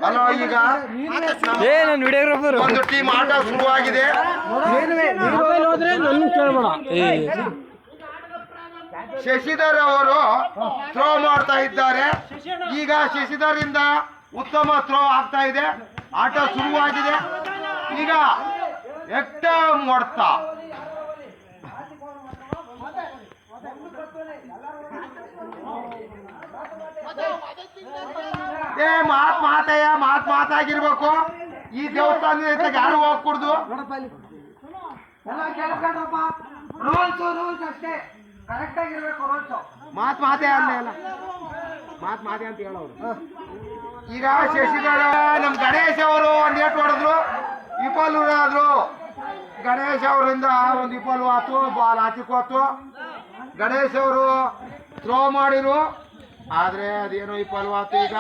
Hello, ಈಗ ಒಂದು team ಆಟ ಶುರುವಾಗಿದೆ. ಶಶಿಧರ್ ಅವರು ಥ್ರೋ ಮಾಡ್ತಾ ಇದ್ದಾರೆ. ಈಗ ಶಶಿಧರ್ ಇಂದ ಉತ್ತಮ ಥ್ರೋ ಆಗ್ತಾ ಇದೆ. ಆಟ ಶುರುವಾಗಿದೆ. ಈಗ ಎಕ್ಟ ಮಾಡ್ತಾ ಮಾತಾಗಿರ್ಬೇಕು. ಈ ದೇವಸ್ಥಾನದ ಯಾರು ಹೋಗ್ಕೂಡ್ದು. ಮಾತೆ ಅಲ್ಲ ಮಾತೆ ಅಂತ ಹೇಳೋರು. ಈಗ ಶಶಿಧರ ನಮ್ ಗಣೇಶ್ ಅವರು ಒಂದ್ ಏಟ್ ಹೊಡೆದ್ರು, ವಿಫಲ್ ಆದ್ರು. ಗಣೇಶ್ ಅವರಿಂದ ಒಂದು ವಿಫಲ್ ಆತು, ಬಾಲ್ ಹಾಕಿಕೋತು. ಗಣೇಶ್ ಅವರು ಥ್ರೋ ಮಾಡಿರು, ಆದ್ರೆ ಅದೇನೋ ವಿಫಲವಾತು. ಈಗ